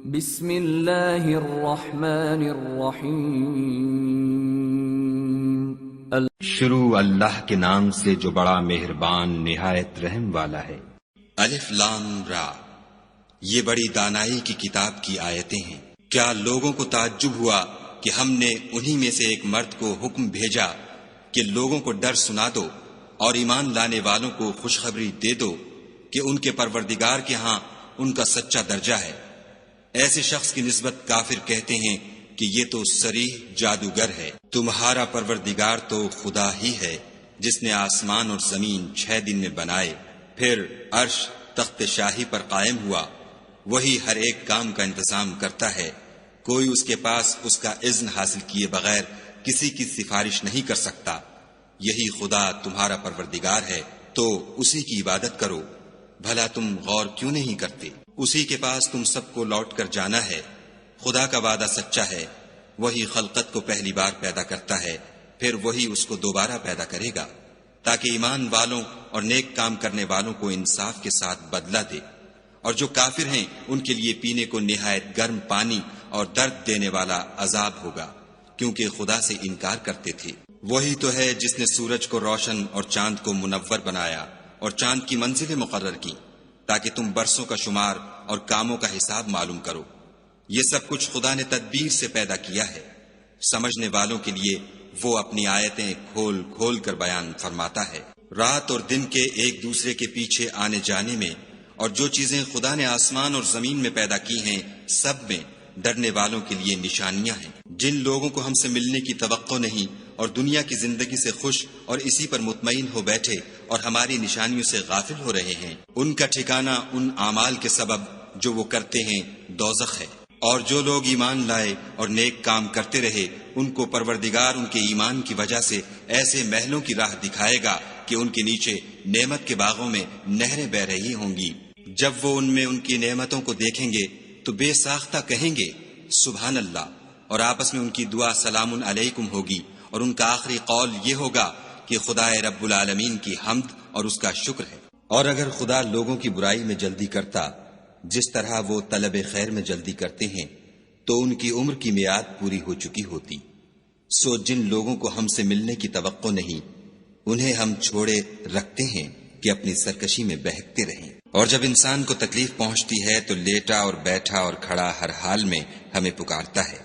بسم اللہ الرحمن الرحیم شروع اللہ کے نام سے جو بڑا مہربان نہایت رحم والا ہے۔ الف لام را، یہ بڑی دانائی کی کتاب کی آیتیں ہیں۔ کیا لوگوں کو تعجب ہوا کہ ہم نے انہی میں سے ایک مرد کو حکم بھیجا کہ لوگوں کو ڈر سنا دو اور ایمان لانے والوں کو خوشخبری دے دو کہ ان کے پروردگار کے ہاں ان کا سچا درجہ ہے۔ ایسے شخص کی نسبت کافر کہتے ہیں کہ یہ تو صریح جادوگر ہے۔ تمہارا پروردگار تو خدا ہی ہے جس نے آسمان اور زمین 6 دن میں بنائے، پھر عرش تخت شاہی پر قائم ہوا۔ وہی ہر ایک کام کا انتظام کرتا ہے، کوئی اس کے پاس اس کا اذن حاصل کیے بغیر کسی کی سفارش نہیں کر سکتا۔ یہی خدا تمہارا پروردگار ہے، تو اسی کی عبادت کرو۔ بھلا تم غور کیوں نہیں کرتے؟ اسی کے پاس تم سب کو لوٹ کر جانا ہے۔ خدا کا وعدہ سچا ہے، وہی خلقت کو پہلی بار پیدا کرتا ہے، پھر وہی اس کو دوبارہ پیدا کرے گا، تاکہ ایمان والوں اور نیک کام کرنے والوں کو انصاف کے ساتھ بدلہ دے۔ اور جو کافر ہیں ان کے لیے پینے کو نہایت گرم پانی اور درد دینے والا عذاب ہوگا، کیونکہ خدا سے انکار کرتے تھے۔ وہی تو ہے جس نے سورج کو روشن اور چاند کو منور بنایا اور چاند کی منزلیں مقرر کی تاکہ تم برسوں کا شمار اور کاموں کا حساب معلوم کرو۔ یہ سب کچھ خدا نے تدبیر سے پیدا کیا ہے۔ سمجھنے والوں کے لیے وہ اپنی آیتیں کھول کھول کر بیان فرماتا ہے۔ رات اور دن کے ایک دوسرے کے پیچھے آنے جانے میں اور جو چیزیں خدا نے آسمان اور زمین میں پیدا کی ہیں، سب میں ڈرنے والوں کے لیے نشانیاں ہیں۔ جن لوگوں کو ہم سے ملنے کی توقع نہیں اور دنیا کی زندگی سے خوش اور اسی پر مطمئن ہو بیٹھے اور ہماری نشانیوں سے غافل ہو رہے ہیں، ان کا ٹھکانہ ان اعمال کے سبب جو وہ کرتے ہیں دوزخ ہے۔ اور جو لوگ ایمان لائے اور نیک کام کرتے رہے، ان کو پروردگار ان کے ایمان کی وجہ سے ایسے محلوں کی راہ دکھائے گا کہ ان کے نیچے نعمت کے باغوں میں نہریں بہ رہی ہوں گی۔ جب وہ ان میں ان کی نعمتوں کو دیکھیں گے تو بے ساختہ کہیں گے سبحان اللہ، اور آپس میں ان کی دعا سلام علیکم ہوگی، اور ان کا آخری قول یہ ہوگا کہ خدا رب العالمین کی حمد اور اس کا شکر ہے۔ اور اگر خدا لوگوں کی برائی میں جلدی کرتا جس طرح وہ طلب خیر میں جلدی کرتے ہیں تو ان کی عمر کی میعاد پوری ہو چکی ہوتی۔ سو جن لوگوں کو ہم سے ملنے کی توقع نہیں، انہیں ہم چھوڑے رکھتے ہیں کہ اپنی سرکشی میں بہکتے رہیں۔ اور جب انسان کو تکلیف پہنچتی ہے تو لیٹا اور بیٹھا اور کھڑا ہر حال میں ہمیں پکارتا ہے،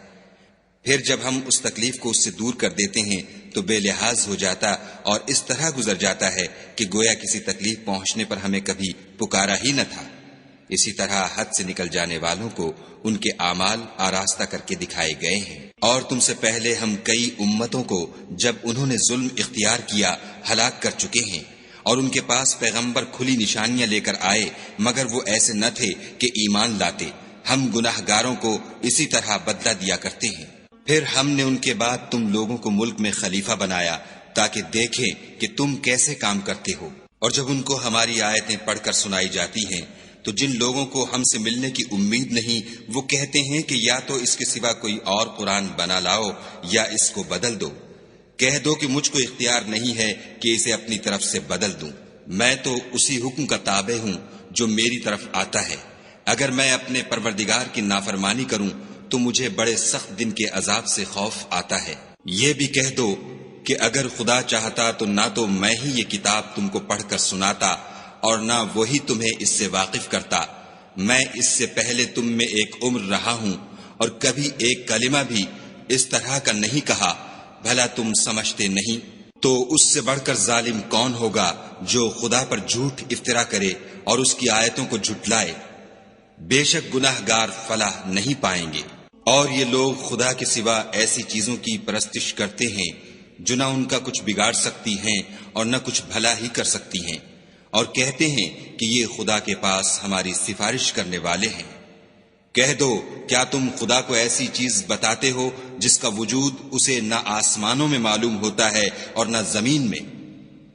پھر جب ہم اس تکلیف کو اس سے دور کر دیتے ہیں تو بے لحاظ ہو جاتا اور اس طرح گزر جاتا ہے کہ گویا کسی تکلیف پہنچنے پر ہمیں کبھی پکارا ہی نہ تھا۔ اسی طرح حد سے نکل جانے والوں کو ان کے اعمال آراستہ کر کے دکھائے گئے ہیں۔ اور تم سے پہلے ہم کئی امتوں کو جب انہوں نے ظلم اختیار کیا ہلاک کر چکے ہیں، اور ان کے پاس پیغمبر کھلی نشانیاں لے کر آئے مگر وہ ایسے نہ تھے کہ ایمان لاتے۔ ہم گناہ گاروں کو اسی طرح بدلہ دیا کرتے ہیں۔ پھر ہم نے ان کے بعد تم لوگوں کو ملک میں خلیفہ بنایا تاکہ دیکھیں کہ تم کیسے کام کرتے ہو۔ اور جب ان کو ہماری آیتیں پڑھ کر سنائی جاتی ہیں تو جن لوگوں کو ہم سے ملنے کی امید نہیں، وہ کہتے ہیں کہ یا تو اس کے سوا کوئی اور قرآن بنا لاؤ یا اس کو بدل دو۔ کہہ دو کہ مجھ کو اختیار نہیں ہے کہ اسے اپنی طرف سے بدل دوں، میں تو اسی حکم کا تابع ہوں جو میری طرف آتا ہے۔ اگر میں اپنے پروردگار کی نافرمانی کروں تو مجھے بڑے سخت دن کے عذاب سے خوف آتا ہے۔ یہ بھی کہہ دو کہ اگر خدا چاہتا تو نہ تو میں ہی یہ کتاب تم کو پڑھ کر سناتا اور نہ وہی تمہیں اس سے واقف کرتا۔ میں اس سے پہلے تم میں ایک عمر رہا ہوں اور کبھی ایک کلمہ بھی اس طرح کا نہیں کہا، بھلا تم سمجھتے نہیں؟ تو اس سے بڑھ کر ظالم کون ہوگا جو خدا پر جھوٹ افطرا کرے اور اس کی آیتوں کو جھٹلائے؟ بے شک گناہ گار فلاح نہیں پائیں گے۔ اور یہ لوگ خدا کے سوا ایسی چیزوں کی پرستش کرتے ہیں جو نہ ان کا کچھ بگاڑ سکتی ہیں اور نہ کچھ بھلا ہی کر سکتی ہیں، اور کہتے ہیں کہ یہ خدا کے پاس ہماری سفارش کرنے والے ہیں۔ کہہ دو کیا تم خدا کو ایسی چیز بتاتے ہو جس کا وجود اسے نہ آسمانوں میں معلوم ہوتا ہے اور نہ زمین میں؟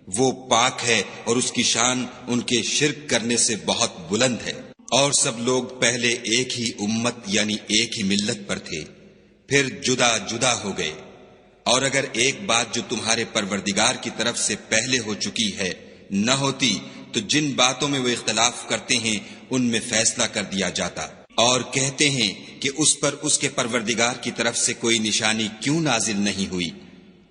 وہ پاک ہے اور اس کی شان ان کے شرک کرنے سے بہت بلند ہے۔ اور سب لوگ پہلے ایک ہی امت یعنی ایک ہی ملت پر تھے، پھر جدا جدا ہو گئے۔ اور اگر ایک بات جو تمہارے پروردگار کی طرف سے پہلے ہو چکی ہے نہ ہوتی تو جن باتوں میں وہ اختلاف کرتے ہیں ان میں فیصلہ کر دیا جاتا۔ اور کہتے ہیں کہ اس پر اس کے پروردگار کی طرف سے کوئی نشانی کیوں نازل نہیں ہوئی؟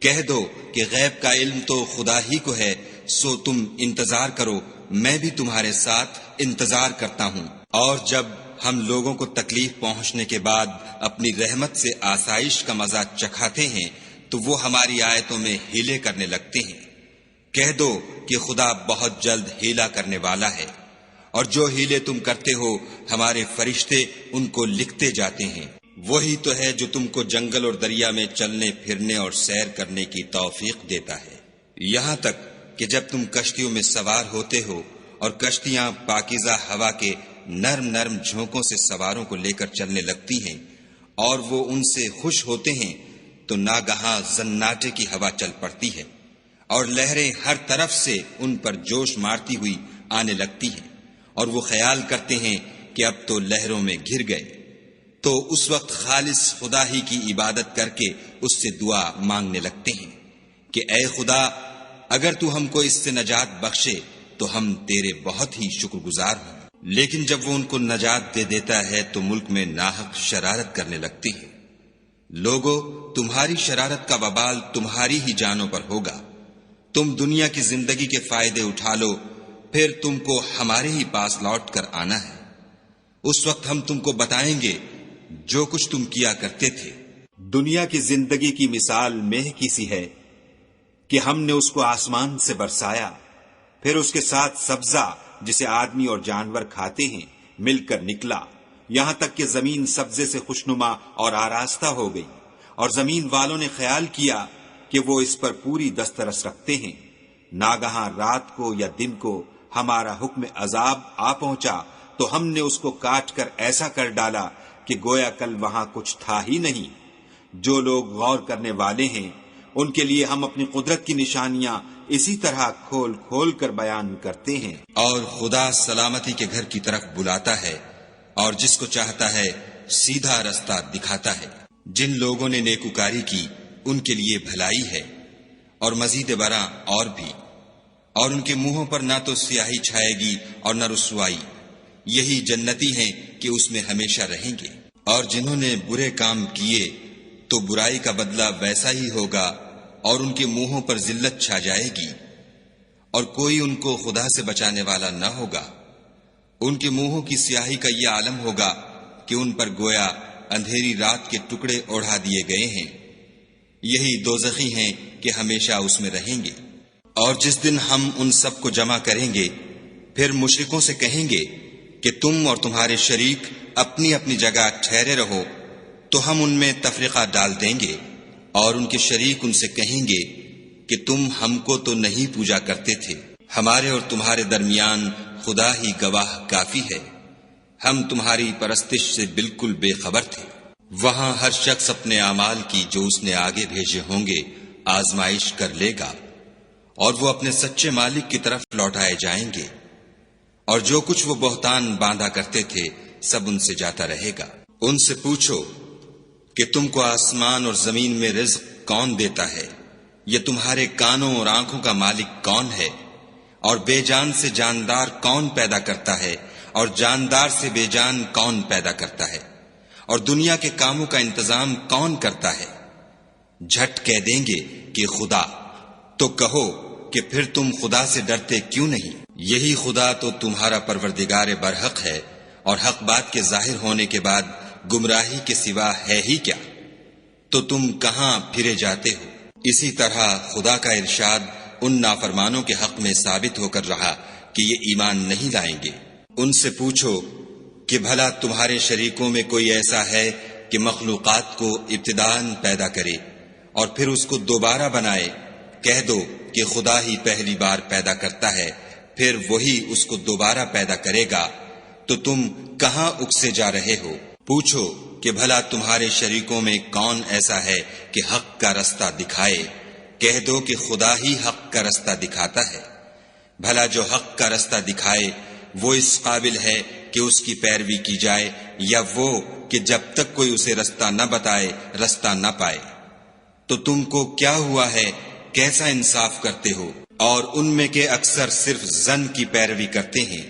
کہہ دو کہ غیب کا علم تو خدا ہی کو ہے، سو تم انتظار کرو، میں بھی تمہارے ساتھ انتظار کرتا ہوں۔ اور جب ہم لوگوں کو تکلیف پہنچنے کے بعد اپنی رحمت سے آسائش کا مزہ چکھاتے ہیں تو وہ ہماری آیتوں میں ہیلے کرنے لگتے ہیں۔ کہہ دو کہ خدا بہت جلد ہیلا کرنے والا ہے، اور جو ہیلے تم کرتے ہو ہمارے فرشتے ان کو لکھتے جاتے ہیں۔ وہی تو ہے جو تم کو جنگل اور دریا میں چلنے پھرنے اور سیر کرنے کی توفیق دیتا ہے، یہاں تک کہ جب تم کشتیوں میں سوار ہوتے ہو اور کشتیاں پاکیزہ ہوا کے نرم نرم جھونکوں سے سواروں کو لے کر چلنے لگتی ہیں اور وہ ان سے خوش ہوتے ہیں تو ناگہاں زناٹے کی ہوا چل پڑتی ہے اور لہریں ہر طرف سے ان پر جوش مارتی ہوئی آنے لگتی ہیں، اور وہ خیال کرتے ہیں کہ اب تو لہروں میں گر گئے۔ تو اس وقت خالص خدا ہی کی عبادت کر کے اس سے دعا مانگنے لگتے ہیں کہ اے خدا، اگر تو ہم کو اس سے نجات بخشے تو ہم تیرے بہت ہی شکر گزار ہوں۔ لیکن جب وہ ان کو نجات دے دیتا ہے تو ملک میں ناحق شرارت کرنے لگتے ہیں۔ لوگو، تمہاری شرارت کا وبال تمہاری ہی جانوں پر ہوگا۔ تم دنیا کی زندگی کے فائدے اٹھا لو، پھر تم کو ہمارے ہی پاس لوٹ کر آنا ہے۔ اس وقت ہم تم کو بتائیں گے جو کچھ تم کیا کرتے تھے۔ دنیا کی زندگی کی مثال مہ کی سی ہے کہ ہم نے اس کو آسمان سے برسایا، پھر اس کے ساتھ سبزہ جسے آدمی اور جانور کھاتے ہیں مل کر نکلا، یہاں تک کہ زمین سبزے سے خوشنما اور آراستہ ہو گئی، اور زمین والوں نے خیال کیا کہ وہ اس پر پوری دسترس رکھتے ہیں۔ ناگہاں رات کو یا دن کو ہمارا حکم عذاب آ پہنچا تو ہم نے اس کو کاٹ کر ایسا کر ڈالا کہ گویا کل وہاں کچھ تھا ہی نہیں۔ جو لوگ غور کرنے والے ہیں ان کے لیے ہم اپنی قدرت کی نشانیاں اسی طرح کھول کھول کر بیان کرتے ہیں۔ اور خدا سلامتی کے گھر کی طرف بلاتا ہے اور جس کو چاہتا ہے سیدھا رستہ دکھاتا ہے۔ جن لوگوں نے نیکوکاری کی ان کے لیے بھلائی ہے، اور مزید برآں اور بھی، اور ان کے منہوں پر نہ تو سیاہی چھائے گی اور نہ رسوائی، یہی جنتی ہیں کہ اس میں ہمیشہ رہیں گے۔ اور جنہوں نے برے کام کیے تو برائی کا بدلہ ویسا ہی ہوگا، اور ان کے منہوں پر ذلت چھا جائے گی، اور کوئی ان کو خدا سے بچانے والا نہ ہوگا۔ ان کے منہوں کی سیاہی کا یہ عالم ہوگا کہ ان پر گویا اندھیری رات کے ٹکڑے اوڑھا دیے گئے ہیں، یہی دوزخی ہیں کہ ہمیشہ اس میں رہیں گے۔ اور جس دن ہم ان سب کو جمع کریں گے پھر مشرکوں سے کہیں گے کہ تم اور تمہارے شریک اپنی اپنی جگہ ٹھہرے رہو، تو ہم ان میں تفرقہ ڈال دیں گے، اور ان کے شریک ان سے کہیں گے کہ تم ہم کو تو نہیں پوجا کرتے تھے، ہمارے اور تمہارے درمیان خدا ہی گواہ کافی ہے، ہم تمہاری پرستش سے بالکل بے خبر تھے۔ وہاں ہر شخص اپنے اعمال کی جو اس نے آگے بھیجے ہوں گے آزمائش کر لے گا، اور وہ اپنے سچے مالک کی طرف لوٹائے جائیں گے، اور جو کچھ وہ بہتان باندھا کرتے تھے سب ان سے جاتا رہے گا۔ ان سے پوچھو کہ تم کو آسمان اور زمین میں رزق کون دیتا ہے؟ یہ تمہارے کانوں اور آنکھوں کا مالک کون ہے؟ اور بے جان سے جاندار کون پیدا کرتا ہے؟ اور جاندار سے بے جان کون پیدا کرتا ہے؟ اور دنیا کے کاموں کا انتظام کون کرتا ہے؟ جھٹ کہہ دیں گے کہ خدا۔ تو کہو کہ پھر تم خدا سے ڈرتے کیوں نہیں؟ یہی خدا تو تمہارا پروردگار برحق ہے، اور حق بات کے ظاہر ہونے کے بعد گمراہی کے سوا ہے ہی کیا؟ تو تم کہاں پھرے جاتے ہو؟ اسی طرح خدا کا ارشاد ان نافرمانوں کے حق میں ثابت ہو کر رہا کہ یہ ایمان نہیں لائیں گے۔ ان سے پوچھو کہ بھلا تمہارے شریکوں میں کوئی ایسا ہے کہ مخلوقات کو ابتداءً پیدا کرے اور پھر اس کو دوبارہ بنائے؟ کہہ دو کہ خدا ہی پہلی بار پیدا کرتا ہے، پھر وہی اس کو دوبارہ پیدا کرے گا، تو تم کہاں اکسے جا رہے ہو؟ پوچھو کہ بھلا تمہارے شریکوں میں کون ایسا ہے کہ حق کا رستہ دکھائے؟ کہہ دو کہ خدا ہی حق کا رستہ دکھاتا ہے۔ بھلا جو حق کا رستہ دکھائے وہ اس قابل ہے کہ اس کی پیروی کی جائے، یا وہ کہ جب تک کوئی اسے رستہ نہ بتائے رستہ نہ پائے؟ تو تم کو کیا ہوا ہے؟ کیسا انصاف کرتے ہو؟ اور ان میں کے اکثر صرف زن کی پیروی کرتے ہیں،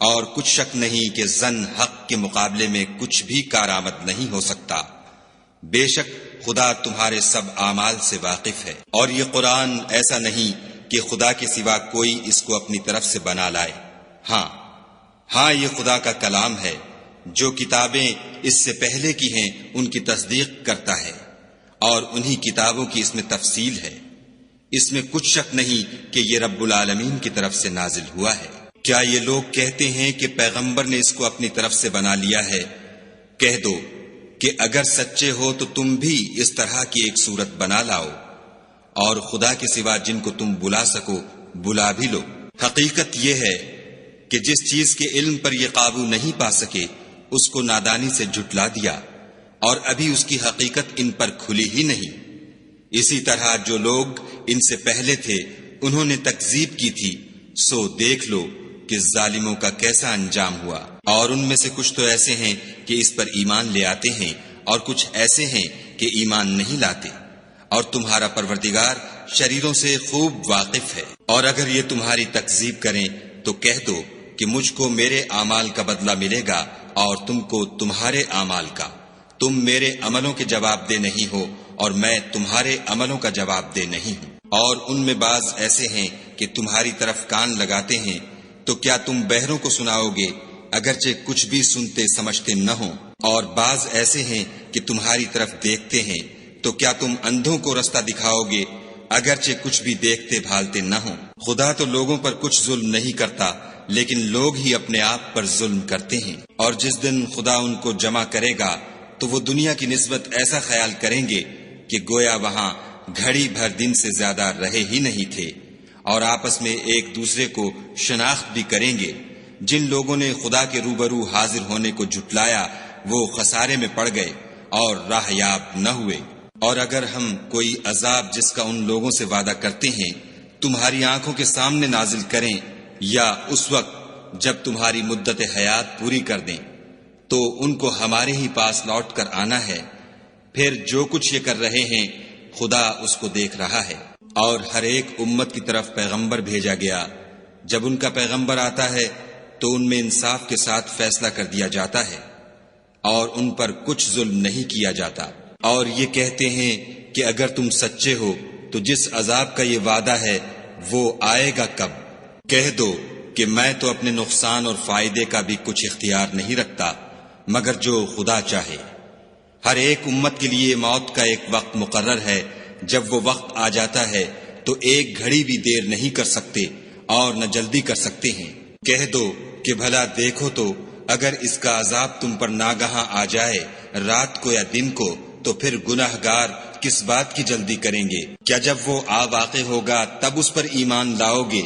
اور کچھ شک نہیں کہ زن حق کے مقابلے میں کچھ بھی کارآمد نہیں ہو سکتا۔ بے شک خدا تمہارے سب اعمال سے واقف ہے، اور یہ قرآن ایسا نہیں کہ خدا کے سوا کوئی اس کو اپنی طرف سے بنا لائے۔ ہاں یہ خدا کا کلام ہے، جو کتابیں اس سے پہلے کی ہیں ان کی تصدیق کرتا ہے، اور انہی کتابوں کی اس میں تفصیل ہے۔ اس میں کچھ شک نہیں کہ یہ رب العالمین کی طرف سے نازل ہوا ہے۔ کیا یہ لوگ کہتے ہیں کہ پیغمبر نے اس کو اپنی طرف سے بنا لیا ہے؟ کہہ دو کہ اگر سچے ہو تو تم بھی اس طرح کی ایک صورت بنا لاؤ، اور خدا کے سوا جن کو تم بلا سکو بلا بھی لو۔ حقیقت یہ ہے کہ جس چیز کے علم پر یہ قابو نہیں پا سکے اس کو نادانی سے جھٹلا دیا، اور ابھی اس کی حقیقت ان پر کھلی ہی نہیں۔ اسی طرح جو لوگ ان سے پہلے تھے انہوں نے تکذیب کی تھی، سو دیکھ لو کہ ظالموں کا کیسا انجام ہوا۔ اور ان میں سے کچھ تو ایسے ہیں کہ اس پر ایمان لے آتے ہیں، اور کچھ ایسے ہیں کہ ایمان نہیں لاتے، اور تمہارا پروردگار شریروں سے خوب واقف ہے۔ اور اگر یہ تمہاری تکذیب کریں تو کہہ دو کہ مجھ کو میرے اعمال کا بدلہ ملے گا اور تم کو تمہارے اعمال کا۔ تم میرے عملوں کے جواب دہ نہیں ہو اور میں تمہارے عملوں کا جواب دہ نہیں ہوں۔ اور ان میں بعض ایسے ہیں کہ تمہاری طرف کان لگاتے ہیں، تو کیا تم بہروں کو سناؤ گے اگرچہ کچھ بھی سنتے سمجھتے نہ ہوں؟ اور بعض ایسے ہیں کہ تمہاری طرف دیکھتے ہیں، تو کیا تم اندھوں کو رستہ دکھاؤ گے اگرچہ کچھ بھی دیکھتے بھالتے نہ ہوں؟ خدا تو لوگوں پر کچھ ظلم نہیں کرتا، لیکن لوگ ہی اپنے آپ پر ظلم کرتے ہیں۔ اور جس دن خدا ان کو جمع کرے گا تو وہ دنیا کی نسبت ایسا خیال کریں گے کہ گویا وہاں گھڑی بھر دن سے زیادہ رہے ہی نہیں تھے، اور آپس میں ایک دوسرے کو شناخت بھی کریں گے۔ جن لوگوں نے خدا کے روبرو حاضر ہونے کو جھٹلایا وہ خسارے میں پڑ گئے اور راہ یاب نہ ہوئے۔ اور اگر ہم کوئی عذاب جس کا ان لوگوں سے وعدہ کرتے ہیں تمہاری آنکھوں کے سامنے نازل کریں، یا اس وقت جب تمہاری مدت حیات پوری کر دیں، تو ان کو ہمارے ہی پاس لوٹ کر آنا ہے، پھر جو کچھ یہ کر رہے ہیں خدا اس کو دیکھ رہا ہے۔ اور ہر ایک امت کی طرف پیغمبر بھیجا گیا، جب ان کا پیغمبر آتا ہے تو ان میں انصاف کے ساتھ فیصلہ کر دیا جاتا ہے، اور ان پر کچھ ظلم نہیں کیا جاتا۔ اور یہ کہتے ہیں کہ اگر تم سچے ہو تو جس عذاب کا یہ وعدہ ہے وہ آئے گا کب؟ کہہ دو کہ میں تو اپنے نقصان اور فائدے کا بھی کچھ اختیار نہیں رکھتا مگر جو خدا چاہے۔ ہر ایک امت کے لیے موت کا ایک وقت مقرر ہے، جب وہ وقت آ جاتا ہے تو ایک گھڑی بھی دیر نہیں کر سکتے اور نہ جلدی کر سکتے ہیں۔ کہہ دو کہ بھلا دیکھو تو اگر اس کا عذاب تم پر ناگہاں آ جائے رات کو یا دن کو، تو پھر گناہ گار کس بات کی جلدی کریں گے؟ کیا جب وہ آ واقع ہوگا تب اس پر ایمان لاؤ گے؟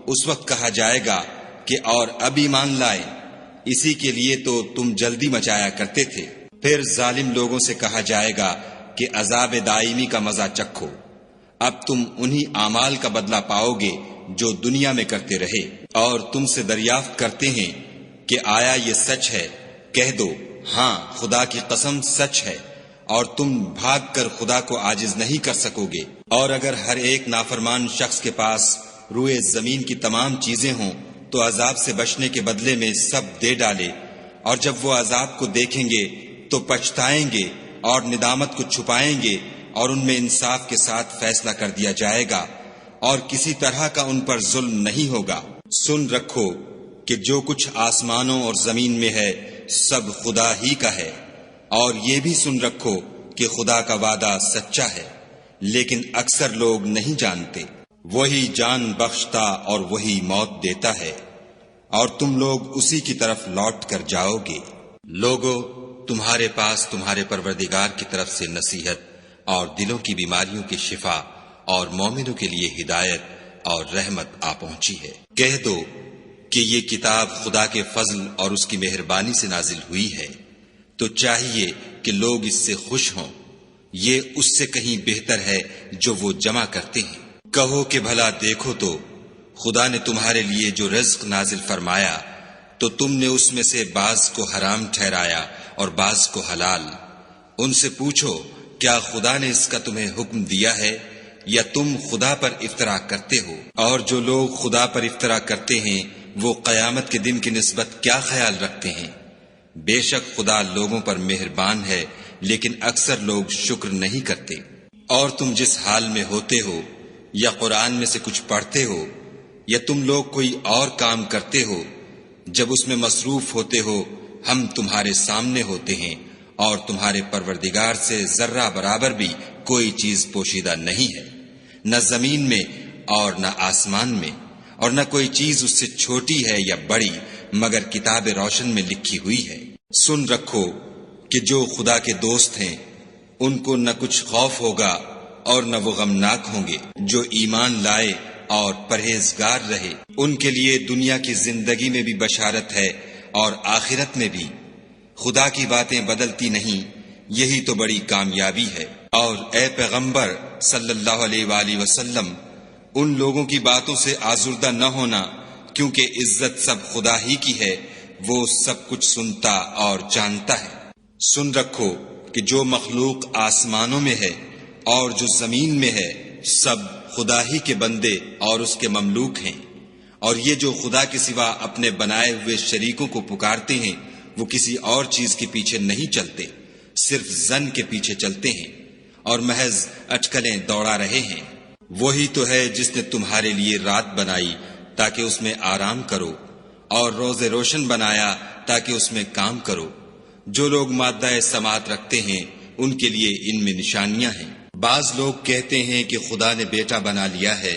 اس وقت کہا جائے گا کہ اور اب ایمان لائے، اسی کے لیے تو تم جلدی مچایا کرتے تھے۔ پھر ظالم لوگوں سے کہا جائے گا کہ عذاب دائمی کا مزہ چکھو، اب تم انہی اعمال کا بدلہ پاؤ گے جو دنیا میں کرتے رہے۔ اور تم سے دریافت کرتے ہیں کہ آیا یہ سچ ہے؟ کہہ دو ہاں خدا کی قسم سچ ہے، اور تم بھاگ کر خدا کو عاجز نہیں کر سکو گے۔ اور اگر ہر ایک نافرمان شخص کے پاس روئے زمین کی تمام چیزیں ہوں تو عذاب سے بچنے کے بدلے میں سب دے ڈالے، اور جب وہ عذاب کو دیکھیں گے تو پچھتائیں گے اور ندامت کو چھپائیں گے، اور ان میں انصاف کے ساتھ فیصلہ کر دیا جائے گا، اور کسی طرح کا ان پر ظلم نہیں ہوگا۔ سن رکھو کہ جو کچھ آسمانوں اور زمین میں ہے سب خدا ہی کا ہے، اور یہ بھی سن رکھو کہ خدا کا وعدہ سچا ہے، لیکن اکثر لوگ نہیں جانتے۔ وہی جان بخشتا اور وہی موت دیتا ہے، اور تم لوگ اسی کی طرف لوٹ کر جاؤ گے۔ لوگو تمہارے پاس تمہارے پروردگار کی طرف سے نصیحت اور دلوں کی بیماریوں کی شفا اور مومنوں کے لیے ہدایت اور رحمت آ پہنچی ہے۔ کہہ دو کہ یہ کتاب خدا کے فضل اور اس کی مہربانی سے نازل ہوئی ہے، تو چاہیے کہ لوگ اس سے خوش ہوں، یہ اس سے کہیں بہتر ہے جو وہ جمع کرتے ہیں۔ کہو کہ بھلا دیکھو تو خدا نے تمہارے لیے جو رزق نازل فرمایا تو تم نے اس میں سے بعض کو حرام ٹھہرایا اور بعض کو حلال۔ ان سے پوچھو کیا خدا نے اس کا تمہیں حکم دیا ہے یا تم خدا پر افطرا کرتے ہو؟ اور جو لوگ خدا پر افطرا کرتے ہیں وہ قیامت کے دن کی نسبت کیا خیال رکھتے ہیں؟ بے شک خدا لوگوں پر مہربان ہے، لیکن اکثر لوگ شکر نہیں کرتے۔ اور تم جس حال میں ہوتے ہو، یا قرآن میں سے کچھ پڑھتے ہو، یا تم لوگ کوئی اور کام کرتے ہو، جب اس میں مصروف ہوتے ہو ہم تمہارے سامنے ہوتے ہیں، اور تمہارے پروردگار سے ذرہ برابر بھی کوئی چیز پوشیدہ نہیں ہے، نہ زمین میں اور نہ آسمان میں، اور نہ کوئی چیز اس سے چھوٹی ہے یا بڑی مگر کتاب روشن میں لکھی ہوئی ہے۔ سن رکھو کہ جو خدا کے دوست ہیں ان کو نہ کچھ خوف ہوگا اور نہ وہ غمناک ہوں گے۔ جو ایمان لائے اور پرہیزگار رہے ان کے لیے دنیا کی زندگی میں بھی بشارت ہے اور آخرت میں بھی۔ خدا کی باتیں بدلتی نہیں، یہی تو بڑی کامیابی ہے۔ اور اے پیغمبر صلی اللہ علیہ وآلہ وسلم، ان لوگوں کی باتوں سے آزردہ نہ ہونا، کیونکہ عزت سب خدا ہی کی ہے، وہ سب کچھ سنتا اور جانتا ہے۔ سن رکھو کہ جو مخلوق آسمانوں میں ہے اور جو زمین میں ہے سب خدا ہی کے بندے اور اس کے مملوک ہیں، اور یہ جو خدا کے سوا اپنے بنائے ہوئے شریکوں کو پکارتے ہیں وہ کسی اور چیز کے پیچھے نہیں چلتے، صرف ظن کے پیچھے چلتے ہیں اور محض اٹکلیں دوڑا رہے ہیں۔ وہی تو ہے جس نے تمہارے لیے رات بنائی تاکہ اس میں آرام کرو، اور روز روشن بنایا تاکہ اس میں کام کرو۔ جو لوگ مادہ سماعت رکھتے ہیں ان کے لیے ان میں نشانیاں ہیں۔ بعض لوگ کہتے ہیں کہ خدا نے بیٹا بنا لیا ہے،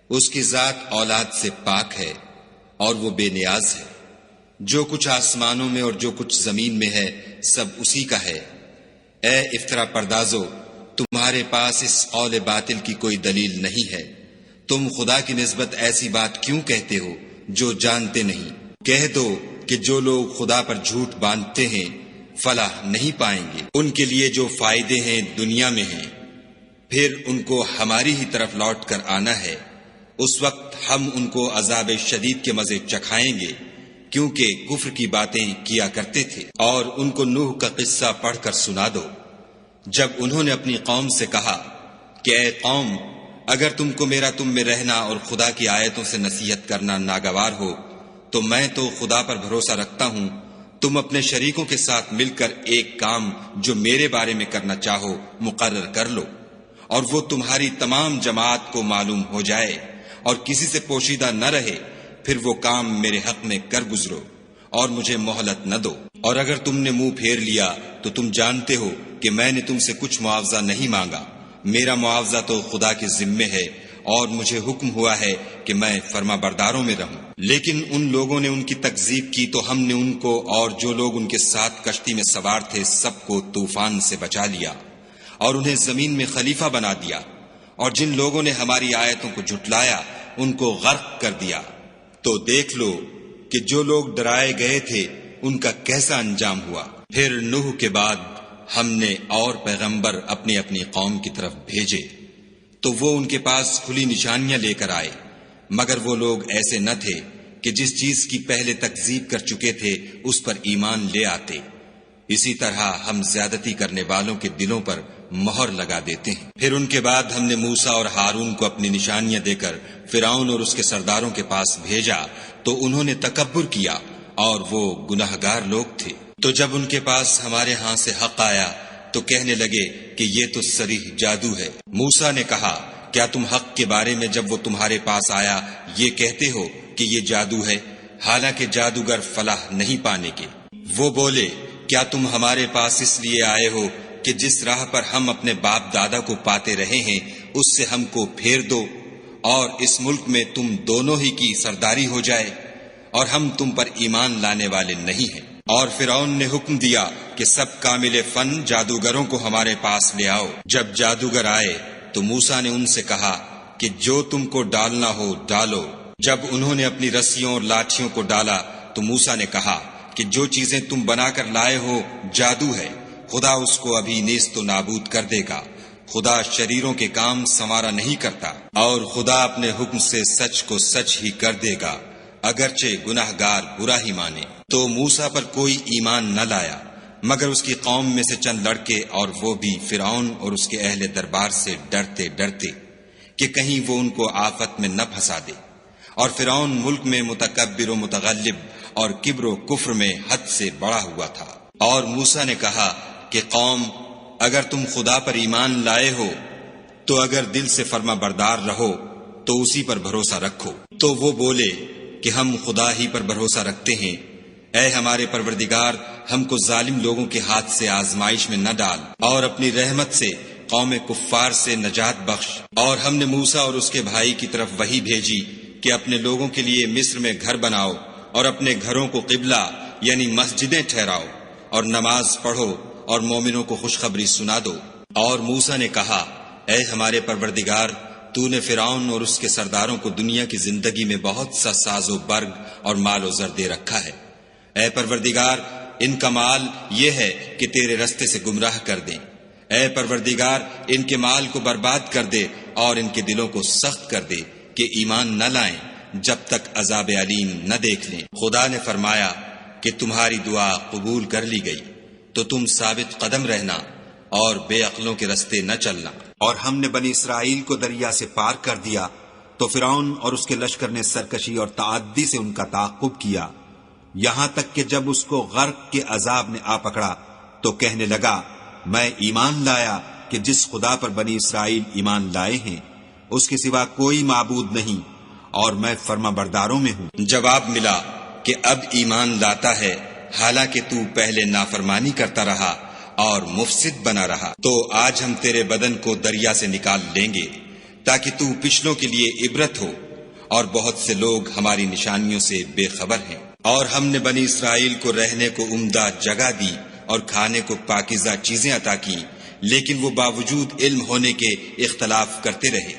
اس کی ذات اولاد سے پاک ہے اور وہ بے نیاز ہے۔ جو کچھ آسمانوں میں اور جو کچھ زمین میں ہے سب اسی کا ہے۔ اے افطرا پردازو، تمہارے پاس اس قول باطل کی کوئی دلیل نہیں ہے، تم خدا کی نسبت ایسی بات کیوں کہتے ہو جو جانتے نہیں؟ کہہ دو کہ جو لوگ خدا پر جھوٹ باندھتے ہیں فلاح نہیں پائیں گے۔ ان کے لیے جو فائدے ہیں دنیا میں ہیں، پھر ان کو ہماری ہی طرف لوٹ کر آنا ہے، اس وقت ہم ان کو عذاب شدید کے مزے چکھائیں گے، کیونکہ کفر کی باتیں کیا کرتے تھے۔ اور ان کو نوح کا قصہ پڑھ کر سنا دو، جب انہوں نے اپنی قوم سے کہا کہ اے قوم، اگر تم کو میرا تم میں رہنا اور خدا کی آیتوں سے نصیحت کرنا ناگوار ہو تو میں تو خدا پر بھروسہ رکھتا ہوں، تم اپنے شریکوں کے ساتھ مل کر ایک کام جو میرے بارے میں کرنا چاہو مقرر کر لو، اور وہ تمہاری تمام جماعت کو معلوم ہو جائے اور کسی سے پوشیدہ نہ رہے، پھر وہ کام میرے حق میں کر گزرو اور مجھے مہلت نہ دو۔ اور اگر تم نے منہ پھیر لیا تو تم جانتے ہو کہ میں نے تم سے کچھ معاوضہ نہیں مانگا، میرا معاوضہ تو خدا کے ذمے ہے، اور مجھے حکم ہوا ہے کہ میں فرما برداروں میں رہوں۔ لیکن ان لوگوں نے ان کی تکذیب کی تو ہم نے ان کو اور جو لوگ ان کے ساتھ کشتی میں سوار تھے سب کو طوفان سے بچا لیا اور انہیں زمین میں خلیفہ بنا دیا، اور جن لوگوں نے ہماری آیتوں کو جھٹلایا ان کو غرق کر دیا۔ تو دیکھ لو کہ جو لوگ ڈرائے گئے تھے ان کا کیسا انجام ہوا۔ پھر نوح کے بعد ہم نے اور پیغمبر اپنی اپنی قوم کی طرف بھیجے تو وہ ان کے پاس کھلی نشانیاں لے کر آئے، مگر وہ لوگ ایسے نہ تھے کہ جس چیز کی پہلے تکذیب کر چکے تھے اس پر ایمان لے آتے۔ اسی طرح ہم زیادتی کرنے والوں کے دلوں پر مہر لگا دیتے ہیں۔ پھر ان کے بعد ہم نے موسیٰ اور ہارون کو اپنی نشانیاں دے کر فرعون اور اس کے سرداروں کے پاس بھیجا تو انہوں نے تکبر کیا اور وہ گناہگار لوگ تھے۔ تو جب ان کے پاس ہمارے ہاں سے حق آیا تو کہنے لگے کہ یہ تو صریح جادو ہے۔ موسیٰ نے کہا کیا تم حق کے بارے میں جب وہ تمہارے پاس آیا یہ کہتے ہو کہ یہ جادو ہے، حالانکہ جادوگر فلاح نہیں پانے کے؟ وہ بولے کیا تم ہمارے پاس اس لیے آئے ہو کہ جس راہ پر ہم اپنے باپ دادا کو پاتے رہے ہیں اس سے ہم کو پھیر دو اور اس ملک میں تم دونوں ہی کی سرداری ہو جائے، اور ہم تم پر ایمان لانے والے نہیں ہیں۔ اور فرعون نے حکم دیا کہ سب کامل فن جادوگروں کو ہمارے پاس لے آؤ۔ جب جادوگر آئے تو موسیٰ نے ان سے کہا کہ جو تم کو ڈالنا ہو ڈالو۔ جب انہوں نے اپنی رسیوں اور لاٹھیوں کو ڈالا تو موسیٰ نے کہا کہ جو چیزیں تم بنا کر لائے ہو جادو ہے، خدا اس کو ابھی نیست و نابود کر دے گا۔ خدا شریروں کے کام سنوارا نہیں کرتا، اور خدا اپنے حکم سے سچ کو سچ ہی کر دے گا، اگرچہ گناہگار برا ہی مانے۔ تو موسیٰ پر کوئی ایمان نہ لایا مگر اس کی قوم میں سے چند لڑکے، اور وہ بھی فرعون اور اس کے اہل دربار سے ڈرتے ڈرتے کہ کہیں وہ ان کو آفت میں نہ پھنسا دے۔ اور فرعون ملک میں متکبر و متغلب اور کبر و کفر میں حد سے بڑا ہوا تھا۔ اور موسیٰ نے کہا کہ قوم، اگر تم خدا پر ایمان لائے ہو تو اگر دل سے فرما بردار رہو تو اسی پر بھروسہ رکھو۔ تو وہ بولے کہ ہم خدا ہی پر بھروسہ رکھتے ہیں۔ اے ہمارے پروردگار، ہم کو ظالم لوگوں کے ہاتھ سے آزمائش میں نہ ڈال، اور اپنی رحمت سے قوم کفار سے نجات بخش۔ اور ہم نے موسیٰ اور اس کے بھائی کی طرف وحی بھیجی کہ اپنے لوگوں کے لیے مصر میں گھر بناؤ اور اپنے گھروں کو قبلہ یعنی مسجدیں ٹھہراؤ، اور نماز پڑھو اور مومنوں کو خوشخبری سنا دو۔ اور موسیٰ نے کہا، اے ہمارے پروردگار، تو نے فرعون اور اس کے سرداروں کو دنیا کی زندگی میں بہت سا ساز و برگ اور مال و زر دے رکھا ہے۔ اے پروردگار، ان کا مال یہ ہے کہ تیرے رستے سے گمراہ کر دیں۔ اے پروردگار، ان کے مال کو برباد کر دے اور ان کے دلوں کو سخت کر دے کہ ایمان نہ لائیں جب تک عذاب علیم نہ دیکھ لیں۔ خدا نے فرمایا کہ تمہاری دعا قبول کر لی گئی، تو تم ثابت قدم رہنا اور بے عقلوں کے رستے نہ چلنا۔ اور ہم نے بنی اسرائیل کو دریا سے پار کر دیا تو فرعون اور اس کے لشکر نے سرکشی اور تعدی سے ان کا تعاقب کیا، یہاں تک کہ جب اس کو غرق کے عذاب نے آ پکڑا تو کہنے لگا، میں ایمان لایا کہ جس خدا پر بنی اسرائیل ایمان لائے ہیں اس کے سوا کوئی معبود نہیں، اور میں فرما برداروں میں ہوں۔ جواب ملا کہ اب ایمان لاتا ہے، حالانکہ تو پہلے نافرمانی کرتا رہا اور مفسد بنا رہا۔ تو آج ہم تیرے بدن کو دریا سے نکال لیں گے تاکہ تو پچھلوں کے لیے عبرت ہو، اور بہت سے لوگ ہماری نشانیوں سے بے خبر ہیں۔ اور ہم نے بنی اسرائیل کو رہنے کو عمدہ جگہ دی اور کھانے کو پاکیزہ چیزیں عطا کی، لیکن وہ باوجود علم ہونے کے اختلاف کرتے رہے۔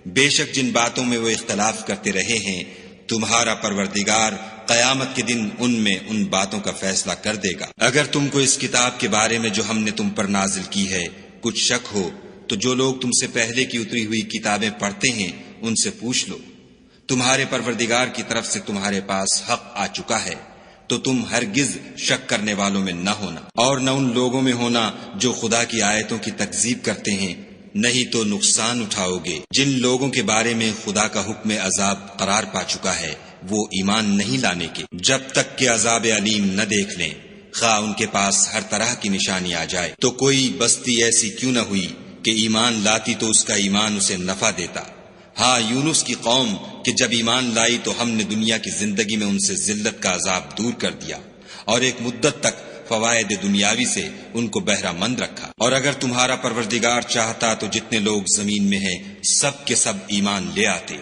بے شک جن باتوں میں وہ اختلاف کرتے رہے ہیں، تمہارا پروردگار قیامت کے دن ان میں ان باتوں کا فیصلہ کر دے گا۔ اگر تم کو اس کتاب کے بارے میں جو ہم نے تم پر نازل کی ہے کچھ شک ہو تو جو لوگ تم سے پہلے کی اتری ہوئی کتابیں پڑھتے ہیں ان سے پوچھ لو۔ تمہارے پروردگار کی طرف سے تمہارے پاس حق آ چکا ہے، تو تم ہرگز شک کرنے والوں میں نہ ہونا، اور نہ ان لوگوں میں ہونا جو خدا کی آیتوں کی تکذیب کرتے ہیں، نہیں تو نقصان اٹھاؤ گے۔ جن لوگوں کے بارے میں خدا کا حکم عذاب قرار پا چکا ہے وہ ایمان نہیں لانے کے جب تک کہ عذاب علیم نہ دیکھ لیں، خواہ ان کے پاس ہر طرح کی نشانی آ جائے۔ تو کوئی بستی ایسی کیوں نہ ہوئی کہ ایمان لاتی تو اس کا ایمان اسے نفع دیتا۔ ہاں، یونس کی قوم کہ جب ایمان لائی تو ہم نے دنیا کی زندگی میں ان سے ذلت کا عذاب دور کر دیا، اور ایک مدت تک فوائد دنیاوی سے ان کو بہرہ مند رکھا۔ اور اگر تمہارا پروردگار چاہتا تو جتنے لوگ زمین میں ہیں سب کے سب ایمان لے آتے۔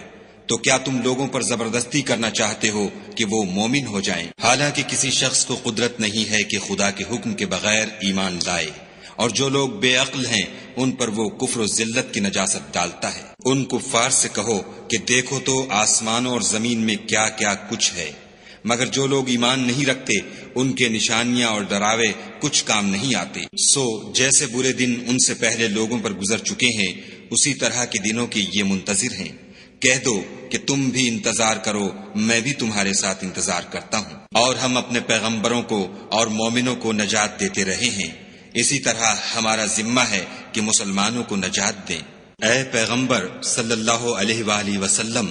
تو کیا تم لوگوں پر زبردستی کرنا چاہتے ہو کہ وہ مومن ہو جائیں؟ حالانکہ کسی شخص کو قدرت نہیں ہے کہ خدا کے حکم کے بغیر ایمان لائے، اور جو لوگ بے عقل ہیں ان پر وہ کفر و ذلت کی نجاست ڈالتا ہے۔ ان کفار سے کہو کہ دیکھو تو آسمانوں اور زمین میں کیا کیا کچھ ہے، مگر جو لوگ ایمان نہیں رکھتے ان کے نشانیاں اور ڈراوے کچھ کام نہیں آتے۔ سو جیسے برے دن ان سے پہلے لوگوں پر گزر چکے ہیں، اسی طرح کے دنوں کے یہ منتظر ہیں۔ کہہ دو کہ تم بھی انتظار کرو، میں بھی تمہارے ساتھ انتظار کرتا ہوں۔ اور ہم اپنے پیغمبروں کو اور مومنوں کو نجات دیتے رہے ہیں، اسی طرح ہمارا ذمہ ہے کہ مسلمانوں کو نجات دیں۔ اے پیغمبر صلی اللہ علیہ وآلہ وسلم،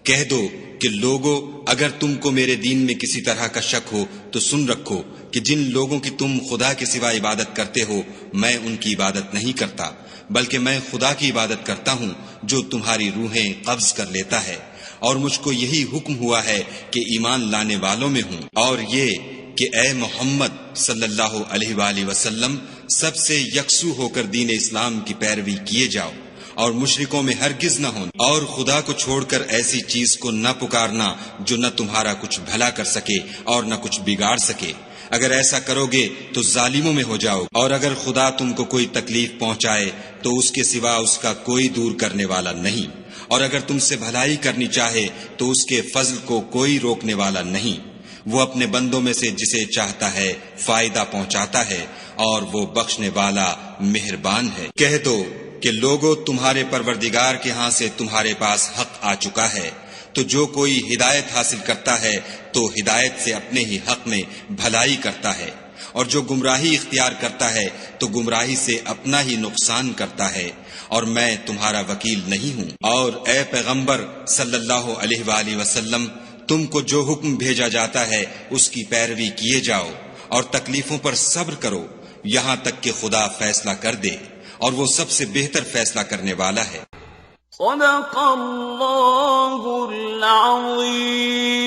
کہہ دو کہ لوگو، اگر تم کو میرے دین میں کسی طرح کا شک ہو تو سن رکھو کہ جن لوگوں کی تم خدا کے سوا عبادت کرتے ہو میں ان کی عبادت نہیں کرتا، بلکہ میں خدا کی عبادت کرتا ہوں جو تمہاری روحیں قبض کر لیتا ہے، اور مجھ کو یہی حکم ہوا ہے کہ ایمان لانے والوں میں ہوں، اور یہ کہ اے محمد صلی اللہ علیہ وآلہ وسلم سب سے یکسو ہو کر دین اسلام کی پیروی کیے جاؤ، اور مشرکوں میں ہرگز نہ ہوں، اور خدا کو چھوڑ کر ایسی چیز کو نہ پکارنا جو نہ تمہارا کچھ بھلا کر سکے اور نہ کچھ بگاڑ سکے۔ اگر ایسا کرو گے تو ظالموں میں ہو جاؤ، اور اگر خدا تم کو کوئی تکلیف پہنچائے تو اس کے سوا اس کا کوئی دور کرنے والا نہیں، اور اگر تم سے بھلائی کرنی چاہے تو اس کے فضل کو کوئی روکنے والا نہیں۔ وہ اپنے بندوں میں سے جسے چاہتا ہے فائدہ پہنچاتا ہے، اور وہ بخشنے والا مہربان ہے۔ کہہ دو کہ لوگوں، تمہارے پروردگار کے ہاں سے تمہارے پاس حق آ چکا ہے، تو جو کوئی ہدایت حاصل کرتا ہے تو ہدایت سے اپنے ہی حق میں بھلائی کرتا ہے، اور جو گمراہی اختیار کرتا ہے تو گمراہی سے اپنا ہی نقصان کرتا ہے، اور میں تمہارا وکیل نہیں ہوں۔ اور اے پیغمبر صلی اللہ علیہ وآلہ وسلم، تم کو جو حکم بھیجا جاتا ہے اس کی پیروی کیے جاؤ، اور تکلیفوں پر صبر کرو یہاں تک کہ خدا فیصلہ کر دے، اور وہ سب سے بہتر فیصلہ کرنے والا ہے۔ صدق اللہ العظیم۔